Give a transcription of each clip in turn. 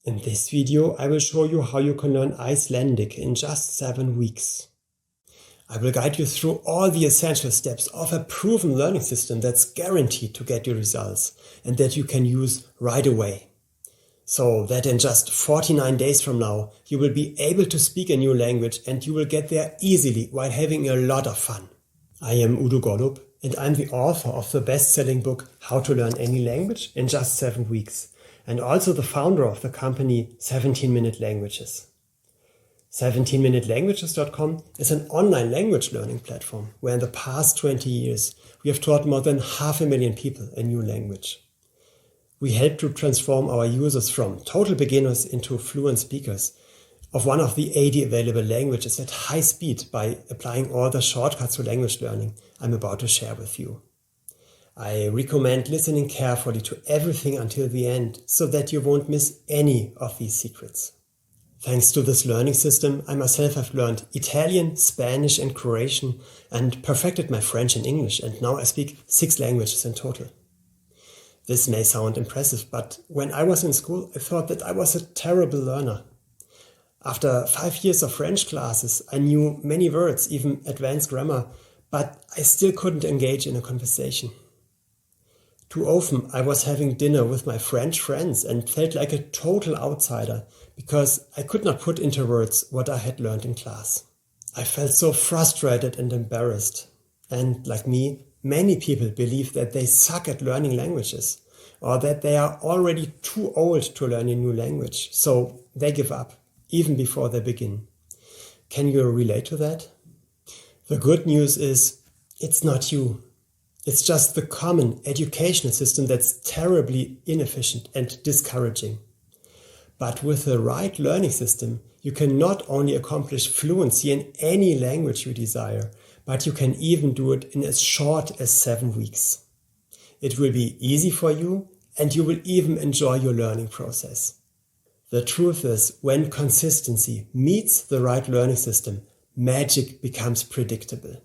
In this video, I will show you how you can learn Icelandic in just 7 weeks. I will guide you through all the essential steps of a proven learning system that's guaranteed to get you results and that you can use right away. So that in just 49 days from now, you will be able to speak a new language and you will get there easily while having a lot of fun. I am Udo Gollub and I'm the author of the best-selling book How to Learn Any Language in Just 7 Weeks. And also the founder of the company 17-Minute Languages. 17minutelanguages.com is an online language learning platform where in the past 20 years we have taught more than 500,000 people a new language. We help to transform our users from total beginners into fluent speakers of one of the 80 available languages at high speed by applying all the shortcuts to language learning I'm about to share with you. I recommend listening carefully to everything until the end so that you won't miss any of these secrets. Thanks to this learning system, I myself have learned Italian, Spanish and Croatian and perfected my French and English, and now I speak 6 languages in total. This may sound impressive, but when I was in school, I thought that I was a terrible learner. After 5 years of French classes, I knew many words, even advanced grammar, but I still couldn't engage in a conversation. Too often I was having dinner with my French friends and felt like a total outsider because I could not put into words what I had learned in class. I felt so frustrated and embarrassed. And like me, many people believe that they suck at learning languages or that they are already too old to learn a new language, so they give up even before they begin. Can you relate to that? The good news is it's not you. It's just the common educational system that's terribly inefficient and discouraging. But with the right learning system, you can not only accomplish fluency in any language you desire, but you can even do it in as short as 7 weeks. It will be easy for you and you will even enjoy your learning process. The truth is, when consistency meets the right learning system, magic becomes predictable.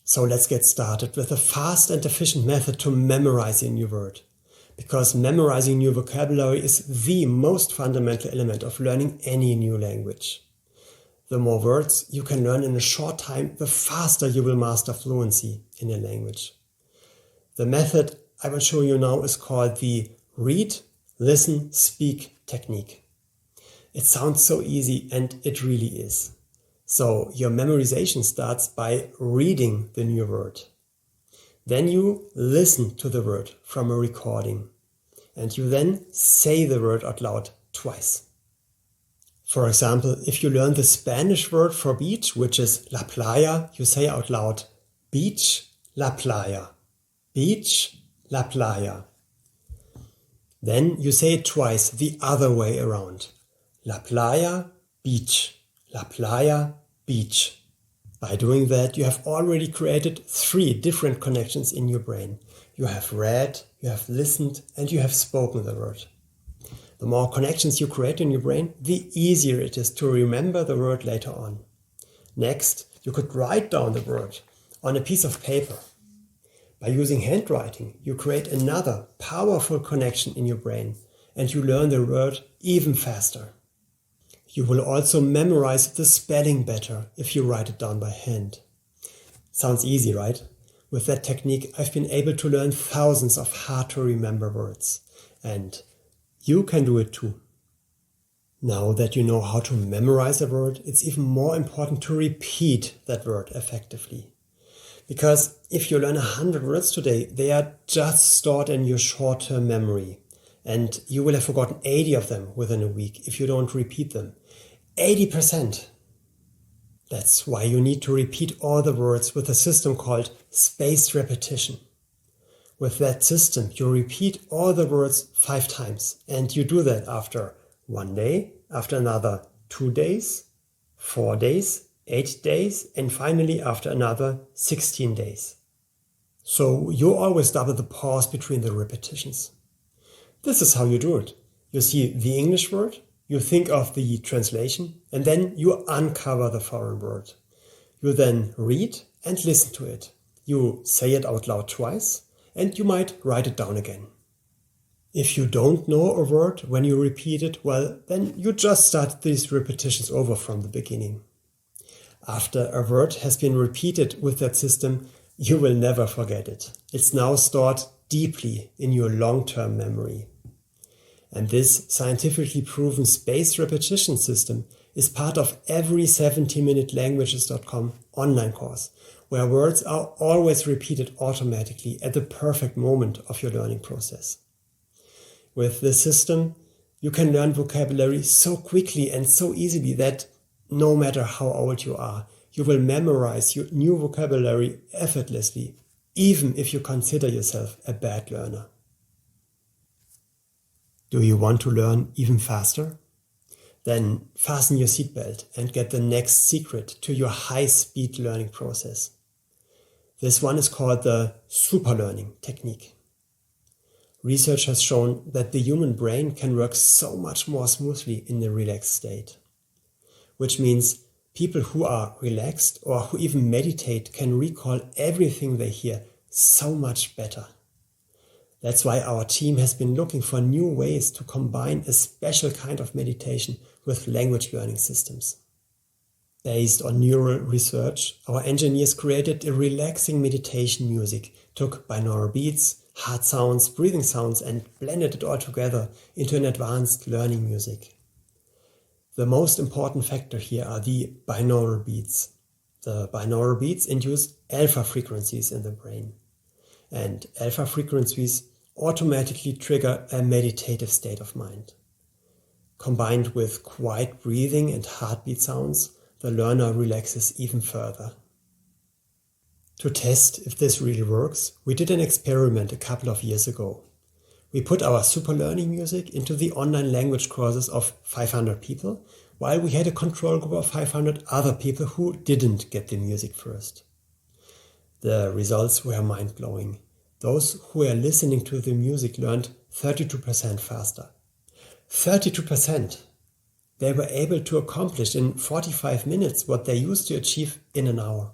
So let's get started with a fast and efficient method to memorize a new word. Because memorizing new vocabulary is the most fundamental element of learning any new language. The more words you can learn in a short time, the faster you will master fluency in a language. The method I will show you now is called the read, listen, speak technique. It sounds so easy, and it really is. So your memorization starts by reading the new word. Then you listen to the word from a recording. And you then say the word out loud twice. For example, if you learn the Spanish word for beach, which is la playa, you say out loud, beach, la playa. Beach, la playa. Then you say it twice the other way around. La playa, beach. La playa, beach. By doing that, you have already created 3 different connections in your brain. You have read, you have listened, and you have spoken the word. The more connections you create in your brain, the easier it is to remember the word later on. Next, you could write down the word on a piece of paper. By using handwriting, you create another powerful connection in your brain, and you learn the word even faster. You will also memorize the spelling better if you write it down by hand. Sounds easy, right? With that technique, I've been able to learn thousands of hard-to-remember words. And you can do it too. Now that you know how to memorize a word, it's even more important to repeat that word effectively. Because if you learn 100 words today, they are just stored in your short-term memory. And you will have forgotten 80 of them within a week if you don't repeat them. 80%. That's why you need to repeat all the words with a system called spaced repetition. With that system, you repeat all the words 5 times. And you do that after 1 day, after another 2 days, 4 days, 8 days, and finally after another 16 days. So you always double the pause between the repetitions. This is how you do it. You see the English word, you think of the translation, and then you uncover the foreign word. You then read and listen to it. You say it out loud twice, and you might write it down again. If you don't know a word when you repeat it, well, then you just start these repetitions over from the beginning. After a word has been repeated with that system, you will never forget it. It's now stored deeply in your long-term memory. And this scientifically proven spaced repetition system is part of every 70minutelanguages.com online course, where words are always repeated automatically at the perfect moment of your learning process. With this system, you can learn vocabulary so quickly and so easily that no matter how old you are, you will memorize your new vocabulary effortlessly, even if you consider yourself a bad learner. Do you want to learn even faster? Then fasten your seatbelt and get the next secret to your high-speed learning process. This one is called the superlearning technique. Research has shown that the human brain can work so much more smoothly in a relaxed state, which means people who are relaxed or who even meditate can recall everything they hear so much better. That's why our team has been looking for new ways to combine a special kind of meditation with language learning systems. Based on neural research, our engineers created a relaxing meditation music, took binaural beats, heart sounds, breathing sounds, and blended it all together into an advanced learning music. The most important factor here are the binaural beats. The binaural beats induce alpha frequencies in the brain. And alpha frequencies automatically trigger a meditative state of mind. Combined with quiet breathing and heartbeat sounds, the learner relaxes even further. To test if this really works, we did an experiment a couple of years ago. We put our super learning music into the online language courses of 500 people, while we had a control group of 500 other people who didn't get the music first. The results were mind-blowing. Those who were listening to the music learned 32% faster. 32%! They were able to accomplish in 45 minutes what they used to achieve in an hour.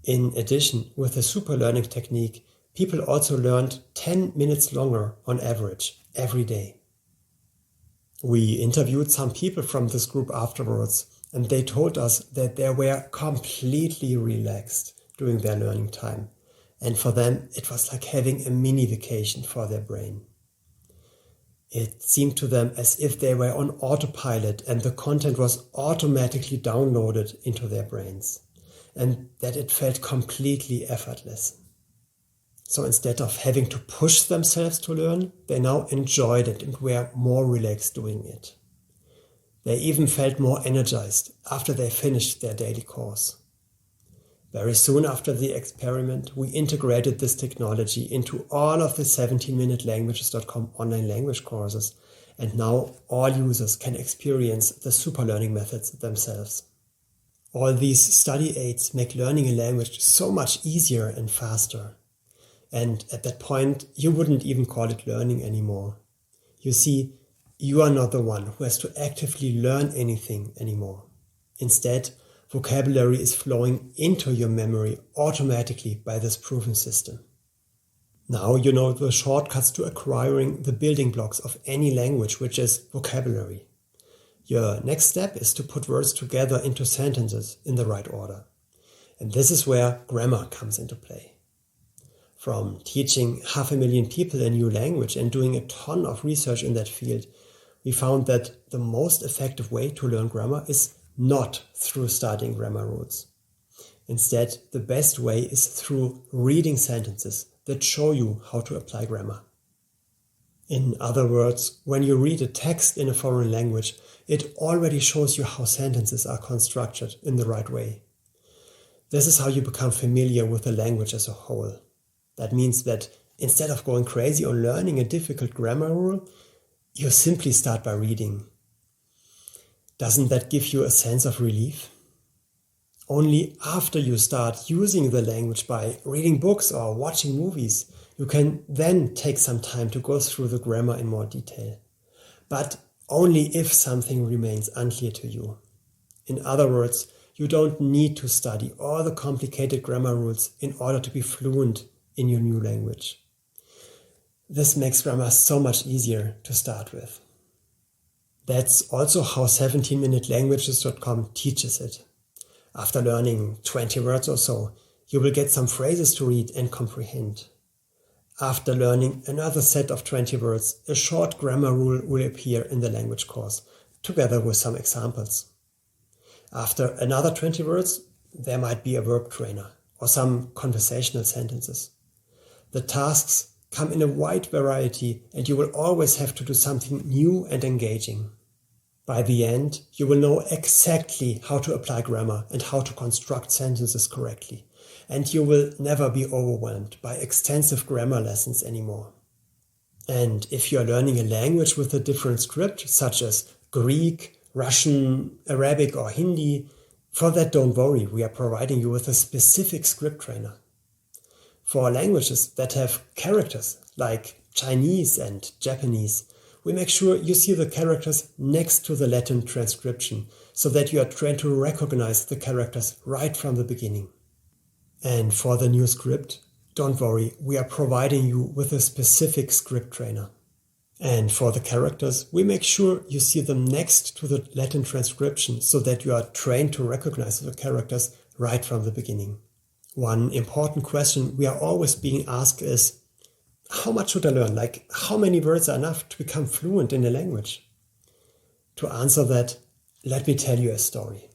In addition, with the super learning technique, people also learned 10 minutes longer on average every day. We interviewed some people from this group afterwards, and they told us that they were completely relaxed during their learning time. And for them, it was like having a mini vacation for their brain. It seemed to them as if they were on autopilot and the content was automatically downloaded into their brains, and that it felt completely effortless. So instead of having to push themselves to learn, they now enjoyed it and were more relaxed doing it. They even felt more energized after they finished their daily course. Very soon after the experiment, we integrated this technology into all of the 70minutelanguages.com online language courses, and now all users can experience the super learning methods themselves. All these study aids make learning a language so much easier and faster. And at that point, you wouldn't even call it learning anymore. You see, you are not the one who has to actively learn anything anymore. Instead, vocabulary is flowing into your memory automatically by this proven system. Now you know the shortcuts to acquiring the building blocks of any language, which is vocabulary. Your next step is to put words together into sentences in the right order. And this is where grammar comes into play. From teaching 500,000 people a new language and doing a ton of research in that field, we found that the most effective way to learn grammar is not through studying grammar rules. Instead, the best way is through reading sentences that show you how to apply grammar. In other words, when you read a text in a foreign language, it already shows you how sentences are constructed in the right way. This is how you become familiar with the language as a whole. That means that instead of going crazy or learning a difficult grammar rule, you simply start by reading. Doesn't that give you a sense of relief? Only after you start using the language by reading books or watching movies, you can then take some time to go through the grammar in more detail. But only if something remains unclear to you. In other words, you don't need to study all the complicated grammar rules in order to be fluent in your new language. This makes grammar so much easier to start with. That's also how 17minutelanguages.com teaches it. After learning 20 words or so, you will get some phrases to read and comprehend. After learning another set of 20 words, a short grammar rule will appear in the language course, together with some examples. After another 20 words, there might be a verb trainer or some conversational sentences. The tasks come in a wide variety and you will always have to do something new and engaging. By the end, you will know exactly how to apply grammar and how to construct sentences correctly. And you will never be overwhelmed by extensive grammar lessons anymore. And if you are learning a language with a different script, such as Greek, Russian, Arabic or Hindi, for that don't worry, we are providing you with a specific script trainer. For languages that have characters like Chinese and Japanese, we make sure you see the characters next to the Latin transcription so that you are trained to recognize the characters right from the beginning. And for the new script, don't worry, we are providing you with a specific script trainer. And for the characters, we make sure you see them next to the Latin transcription so that you are trained to recognize the characters right from the beginning. One important question we are always being asked is, how much should I learn? Like, how many words are enough to become fluent in a language? To answer that, let me tell you a story.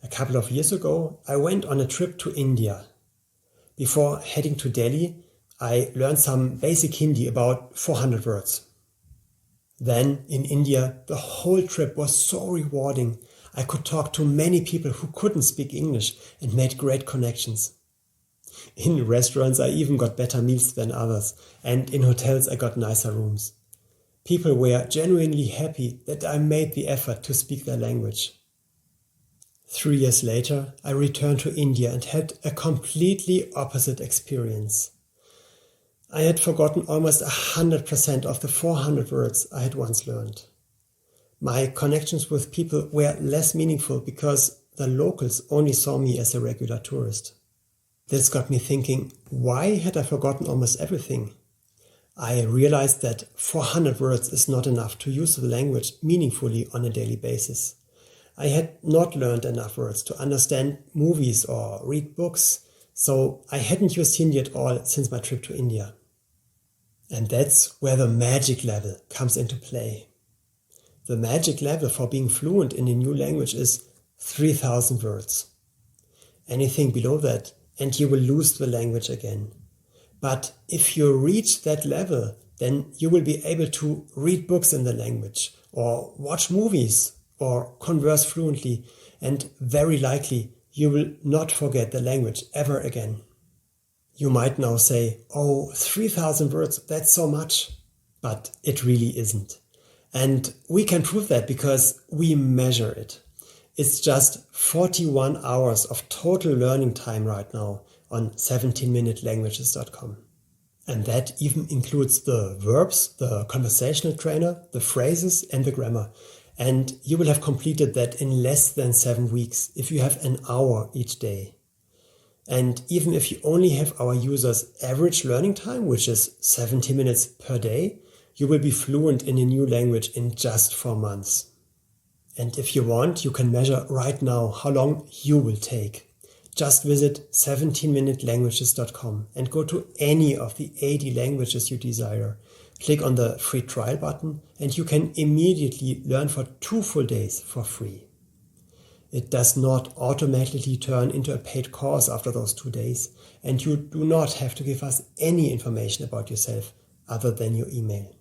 A couple of years ago, I went on a trip to India. Before heading to Delhi, I learned some basic Hindi, about 400 words. Then, in India, the whole trip was so rewarding. I could talk to many people who couldn't speak English and made great connections. In restaurants, I even got better meals than others, and in hotels, I got nicer rooms. People were genuinely happy that I made the effort to speak their language. 3 years later, I returned to India and had a completely opposite experience. I had forgotten almost 100% of the 400 words I had once learned. My connections with people were less meaningful because the locals only saw me as a regular tourist. This got me thinking, why had I forgotten almost everything? I realized that 400 words is not enough to use the language meaningfully on a daily basis. I had not learned enough words to understand movies or read books, so I hadn't used Hindi at all since my trip to India. And that's where the magic level comes into play. The magic level for being fluent in a new language is 3,000 words. Anything below that, and you will lose the language again. But if you reach that level, then you will be able to read books in the language, or watch movies, or converse fluently, and very likely you will not forget the language ever again. You might now say, oh, 3,000 words, that's so much. But it really isn't. And we can prove that because we measure it. It's just 41 hours of total learning time right now on 17minutelanguages.com. And that even includes the verbs, the conversational trainer, the phrases, and the grammar. And you will have completed that in less than 7 weeks if you have an hour each day. And even if you only have our users' average learning time, which is 70 minutes per day, you will be fluent in a new language in just 4 months. And if you want, you can measure right now how long you will take. Just visit 17minutelanguages.com and go to any of the 80 languages you desire. Click on the free trial button and you can immediately learn for 2 full days for free. It does not automatically turn into a paid course after those 2 days, and you do not have to give us any information about yourself other than your email.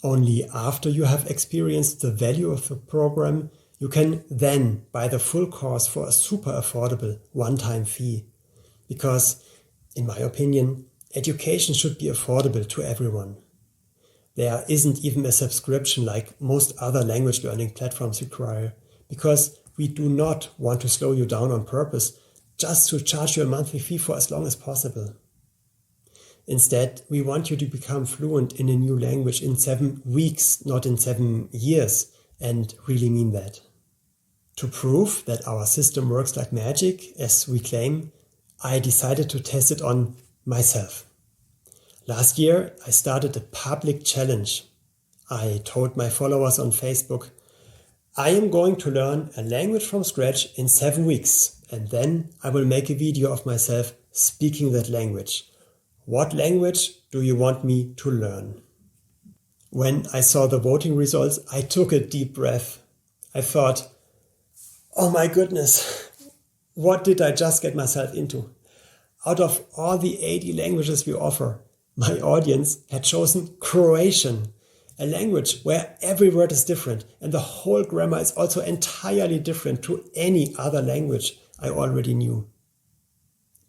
Only after you have experienced the value of the program, you can then buy the full course for a super affordable one-time fee. Because, in my opinion, education should be affordable to everyone. There isn't even a subscription like most other language learning platforms require, because we do not want to slow you down on purpose just to charge you a monthly fee for as long as possible. Instead, we want you to become fluent in a new language in 7 weeks, not in 7 years, and really mean that. To prove that our system works like magic, as we claim, I decided to test it on myself. Last year, I started a public challenge. I told my followers on Facebook, I am going to learn a language from scratch in 7 weeks, and then I will make a video of myself speaking that language. What language do you want me to learn? When I saw the voting results, I took a deep breath. I thought, oh my goodness, what did I just get myself into? Out of all the 80 languages we offer, my audience had chosen Croatian, a language where every word is different and the whole grammar is also entirely different to any other language I already knew.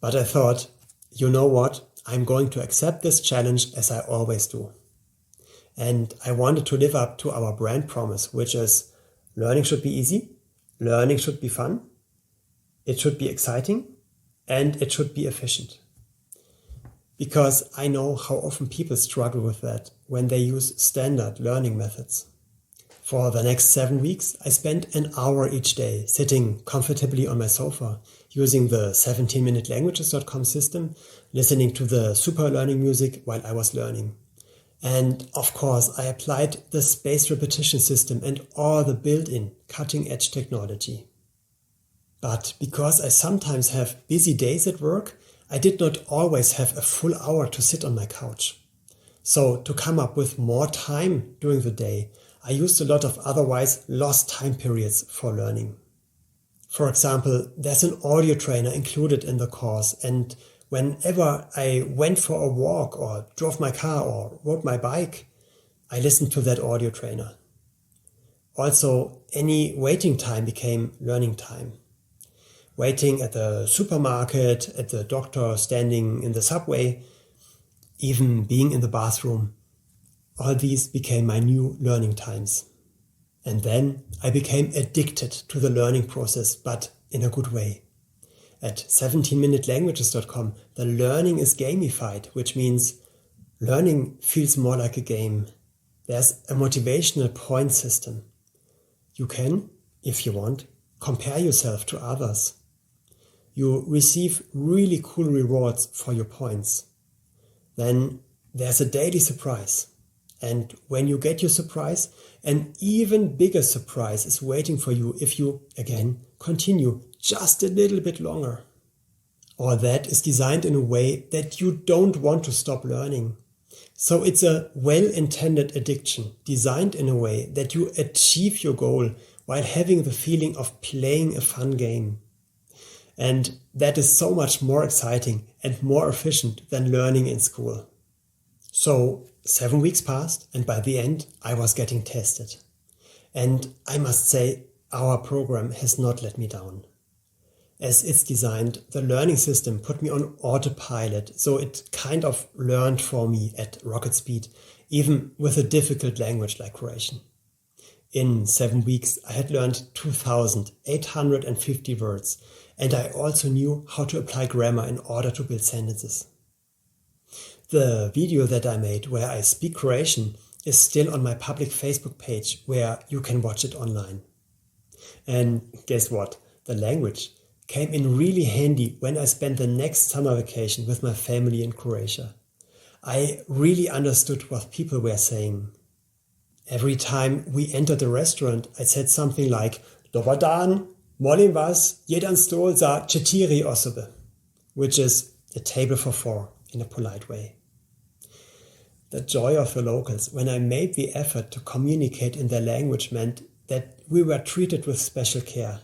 But I thought, you know what? I'm going to accept this challenge as I always do. And I wanted to live up to our brand promise, which is learning should be easy, learning should be fun, it should be exciting, and it should be efficient. Because I know how often people struggle with that when they use standard learning methods. For the next 7 weeks, I spent an hour each day sitting comfortably on my sofa, using the 17minutelanguages.com system, listening to the super learning music while I was learning. And of course, I applied the spaced repetition system and all the built-in cutting-edge technology. But because I sometimes have busy days at work, I did not always have a full hour to sit on my couch. So to come up with more time during the day, I used a lot of otherwise lost time periods for learning. For example, there's an audio trainer included in the course, and whenever I went for a walk or drove my car or rode my bike, I listened to that audio trainer. Also, any waiting time became learning time. Waiting at the supermarket, at the doctor, standing in the subway, even being in the bathroom. All these became my new learning times. And then I became addicted to the learning process, but in a good way. At 17minutelanguages.com, the learning is gamified, which means learning feels more like a game. There's a motivational point system. You can, if you want, compare yourself to others. You receive really cool rewards for your points. Then there's a daily surprise. And when you get your surprise, an even bigger surprise is waiting for you if you, again, continue just a little bit longer. All that is designed in a way that you don't want to stop learning. So it's a well-intended addiction, designed in a way that you achieve your goal while having the feeling of playing a fun game. And that is so much more exciting and more efficient than learning in school. So 7 weeks passed, and by the end, I was getting tested. And I must say, our program has not let me down. As it's designed, the learning system put me on autopilot, so it kind of learned for me at rocket speed, even with a difficult language like Croatian. In 7 weeks, I had learned 2,850 words, and I also knew how to apply grammar in order to build sentences. The video that I made where I speak Croatian is still on my public Facebook page where you can watch it online. And guess what? The language came in really handy when I spent the next summer vacation with my family in Croatia. I really understood what people were saying. Every time we entered a restaurant, I said something like, Dobar dan, molim vas, jedan stol za 4 osobe, which is a table for 4 in a polite way. The joy of the locals when I made the effort to communicate in their language meant that we were treated with special care.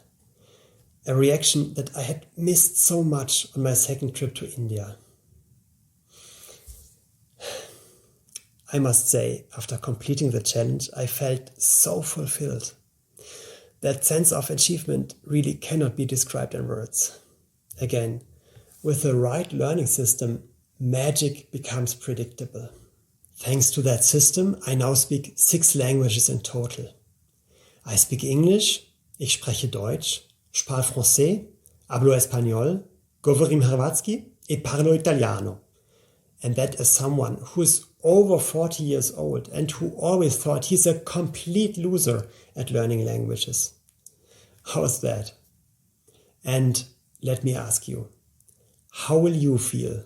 A reaction that I had missed so much on my second trip to India. I must say, after completing the challenge, I felt so fulfilled. That sense of achievement really cannot be described in words. Again, with the right learning system, magic becomes predictable. Thanks to that system, I now speak 6 languages in total. I speak English, ich spreche Deutsch, je parle français, hablo español, govorim hrvatski e parlo italiano. And that is someone who is over 40 years old and who always thought he's a complete loser at learning languages. How's that? And let me ask you, how will you feel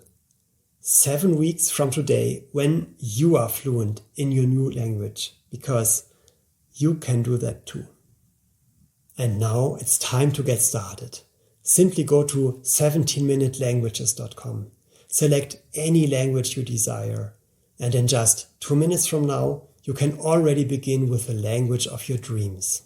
7 weeks from today when you are fluent in your new language, because you can do that too. And now it's time to get started. Simply go to 17minutelanguages.com. Select any language you desire. And in just 2 minutes from now, you can already begin with the language of your dreams.